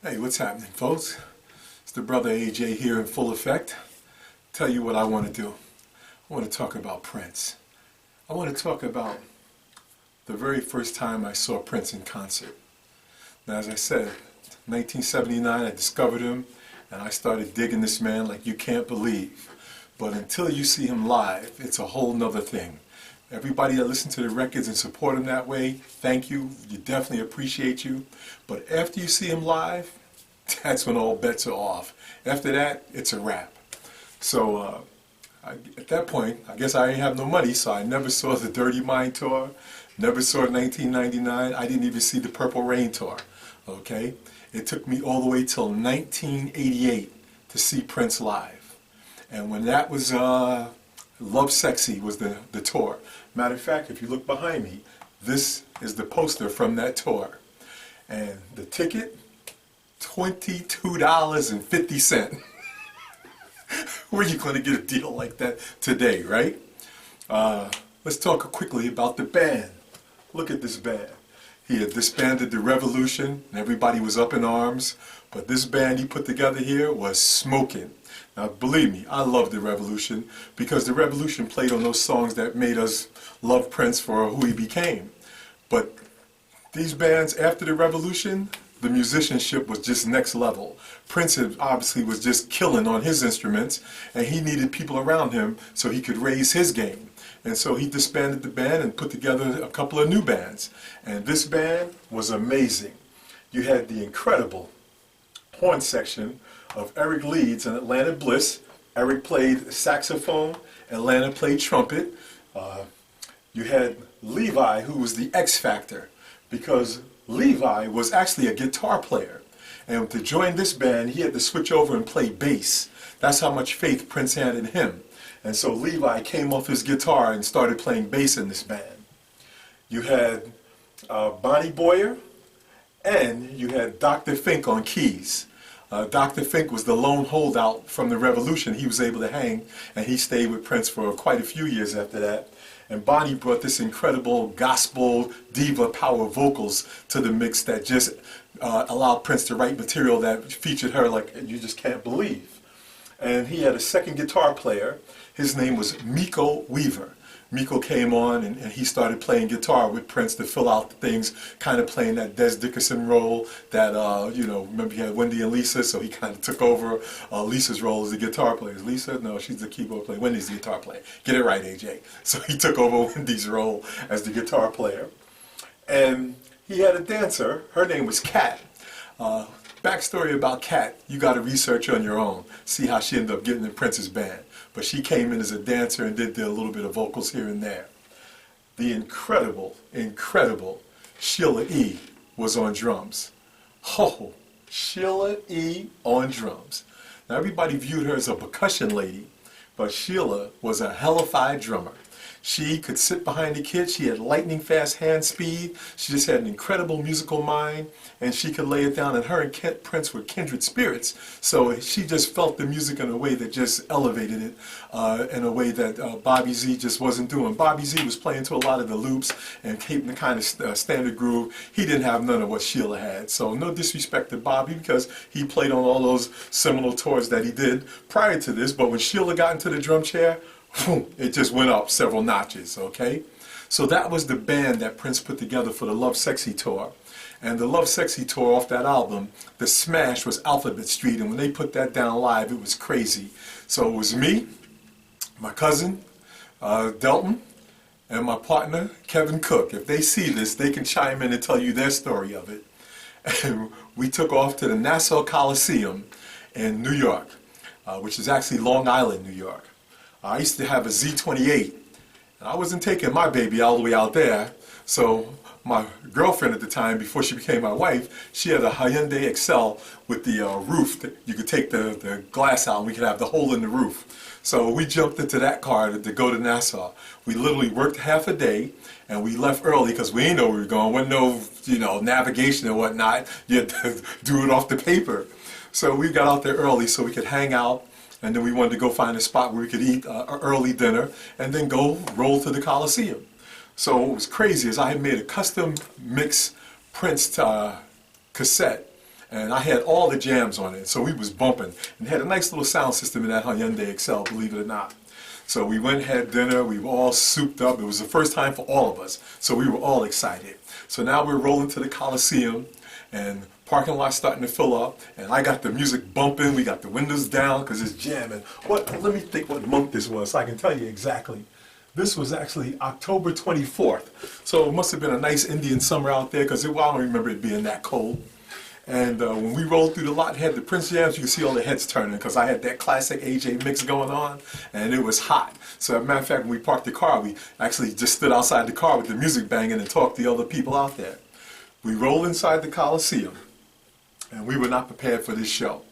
Hey, what's happening, folks? It's the brother AJ here in full effect. Tell you what I want to do. I want to talk about Prince. I want to talk about the very first time I saw Prince in concert. Now, as I said, 1979, I discovered him, and I started digging this man like you can't believe. But until you see him live, it's a whole nother thing. Everybody that listened to the records and support him that way, thank you. You definitely appreciate you. But after you see him live, that's when all bets are off. After that, it's a wrap. So at that point, I guess I didn't have no money, so I never saw the Dirty Mind tour, never saw 1999. I didn't even see the Purple Rain tour. Okay? It took me all the way till 1988 to see Prince live. And when that was LoveSexy was the tour. Matter of fact, if you look behind me, this is the poster from that tour. And the ticket, $22.50. Where are you going to get a deal like that today, right? Let's talk quickly about the band. Look at this band. He had disbanded the Revolution, and everybody was up in arms. But this band he put together here was smoking. Now, believe me, I love the Revolution because the Revolution played on those songs that made us love Prince for who he became. But these bands after the Revolution, the musicianship was just next level. Prince obviously was just killing on his instruments, and he needed people around him so he could raise his game. And so he disbanded the band and put together a couple of new bands. And this band was amazing. You had the incredible horn section of Eric Leeds and Atlanta Bliss. Eric played saxophone, Atlanta played trumpet. You had Levi, who was the X Factor, because Levi was actually a guitar player. And to join this band, he had to switch over and play bass. That's how much faith Prince had in him. And so Levi came off his guitar and started playing bass in this band. You had Bonnie Boyer, and you had Dr. Fink on keys. Dr. Fink was the lone holdout from the Revolution. He was able to hang, and he stayed with Prince for quite a few years after that. And Bonnie brought this incredible gospel diva power vocals to the mix that just allowed Prince to write material that featured her like you just can't believe. And he had a second guitar player. His name was Miko Weaver. Miko came on and he started playing guitar with Prince to fill out the things, kind of playing that Des Dickerson role that, remember he had Wendy and Lisa, so he kind of took over Lisa's role as the guitar player. Is Lisa? No, she's the keyboard player. Wendy's the guitar player. Get it right, AJ. So he took over Wendy's role as the guitar player. And he had a dancer. Her name was Kat. Backstory about Kat, you got to research on your own. See how she ended up getting in Prince's band. But she came in as a dancer and did a little bit of vocals here and there. The incredible Sheila E. was on drums. Oh, Sheila E. on drums. Now everybody viewed her as a percussion lady, but Sheila was a hellified drummer. She could sit behind the kit. She had lightning fast hand speed. She just had an incredible musical mind, and she could lay it down. And her and Prince were kindred spirits. So she just felt the music in a way that just elevated it in a way that Bobby Z just wasn't doing. Bobby Z was playing to a lot of the loops and keeping the kind of standard groove. He didn't have none of what Sheila had. So no disrespect to Bobby because he played on all those seminal tours that he did prior to this. But when Sheila got into the drum chair, it just went up several notches, okay? So that was the band that Prince put together for the LoveSexy tour. And the LoveSexy tour off that album, the smash was Alphabet Street, and when they put that down live, it was crazy. So it was me, my cousin, Delton, and my partner, Kevin Cooke. If they see this, they can chime in and tell you their story of it. And we took off to the Nassau Coliseum in New York, which is actually Long Island, New York. I used to have a Z28, and I wasn't taking my baby all the way out there, so my girlfriend at the time, before she became my wife, she had a Hyundai Excel with the roof that you could take the glass out and we could have the hole in the roof. So we jumped into that car to go to Nassau. We literally worked half a day, and we left early because we didn't know where we were going. Wasn't no, navigation and whatnot. You had to do it off the paper. So we got out there early so we could hang out. And then we wanted to go find a spot where we could eat an early dinner and then go roll to the Coliseum. So what was crazy is I had made a custom mix Prince cassette And I had all the jams on it, so we was bumping. And had a nice little sound system in that Hyundai Excel, believe it or not. So we went and had dinner, we were all souped up. It was the first time for all of us, so we were all excited. So now we're rolling to the Coliseum, and parking lot's starting to fill up, and I got the music bumping, we got the windows down because it's jamming. Let me think what month this was so I can tell you exactly. This was actually October 24th, so it must have been a nice Indian summer out there because I don't remember it being that cold. And when we rolled through the lot and had the Prince jams, you could see all the heads turning because I had that classic AJ mix going on, and it was hot. So as a matter of fact, when we parked the car, we actually just stood outside the car with the music banging and talked to the other people out there. We rolled inside the Coliseum, and we were not prepared for this show.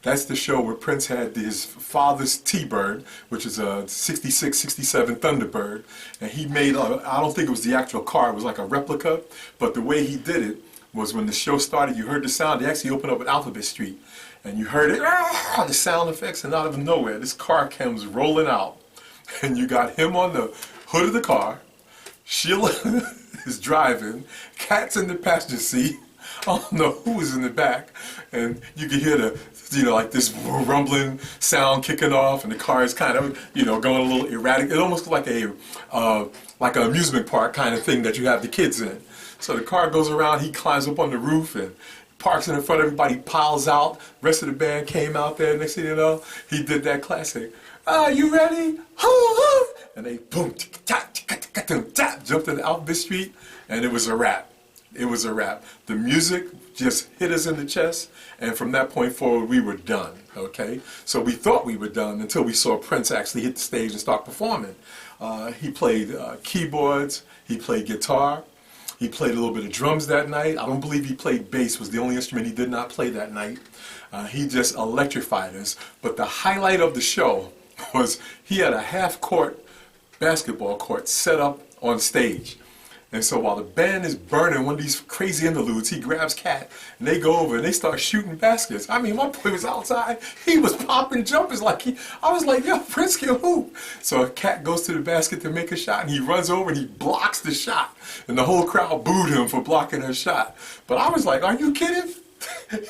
That's the show where Prince had his father's T-Bird, which is a 66, 67 Thunderbird, and he made, I don't think it was the actual car, it was like a replica, but the way he did it was when the show started, you heard the sound. They actually opened up at Alphabet Street, and you heard it, the sound effects, and out of nowhere, this car comes rolling out, and you got him on the hood of the car, Sheila is driving, Cat's in the passenger seat, I don't know who was in the back, and you could hear the, like this rumbling sound kicking off, and the car is kind of, going a little erratic. It almost like an amusement park kind of thing that you have the kids in. So the car goes around, he climbs up on the roof and parks in front of everybody, piles out. The rest of the band came out there. Next thing you know, he did that classic, "Are you ready?" And they boom, jumped in Alphabet Street, and it was a wrap. It was a wrap. The music just hit us in the chest, and from that point forward, we were done, okay? So we thought we were done until we saw Prince actually hit the stage and start performing. He played keyboards, he played guitar, he played a little bit of drums that night. I don't believe he played bass, was the only instrument he did not play that night. He just electrified us. But the highlight of the show was he had a half-court basketball court set up on stage. And so while the band is burning one of these crazy interludes, he grabs Cat, and they go over and they start shooting baskets. I mean, my boy was outside. He was popping jumpers like I was like, yo, Prince can hoop. So Cat goes to the basket to make a shot, and he runs over and he blocks the shot. And the whole crowd booed him for blocking her shot. But I was like, are you kidding?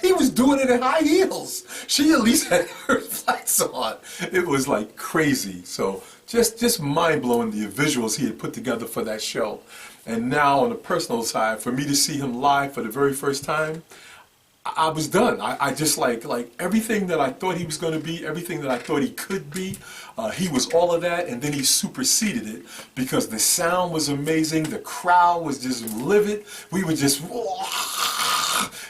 He was doing it in high heels. She at least had her flats on. It was like crazy. So just mind-blowing, the visuals he had put together for that show. And now on the personal side, for me to see him live for the very first time, I was done. I just like everything that I thought he was going to be, everything that I thought he could be, he was all of that, and then he superseded it because the sound was amazing, the crowd was just livid, we were just,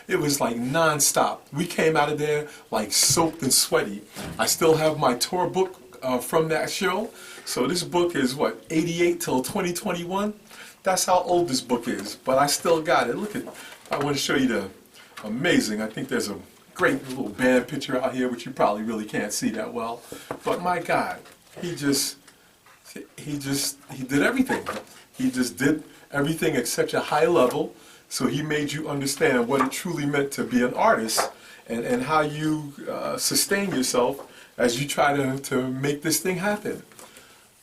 it was like non-stop. We came out of there like soaked and sweaty. I still have my tour book from that show, so this book is what, 88 till 2021? That's how old this book is, but I still got it. Look at, I want to show you the amazing, I think there's a great little band picture out here, which you probably really can't see that well. But my God, he did everything. He just did everything at such a high level, so he made you understand what it truly meant to be an artist and how you sustain yourself as you try to make this thing happen.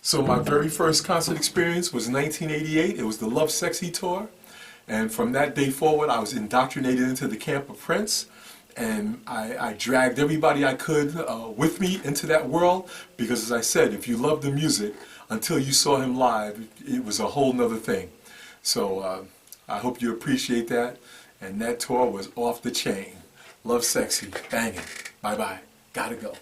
So my very first concert experience was 1988. It was the LoveSexy tour. And from that day forward, I was indoctrinated into the camp of Prince. And I dragged everybody I could with me into that world. Because as I said, if you love the music, until you saw him live, it was a whole nother thing. So I hope you appreciate that. And that tour was off the chain. LoveSexy, banging. Bye-bye. Gotta go.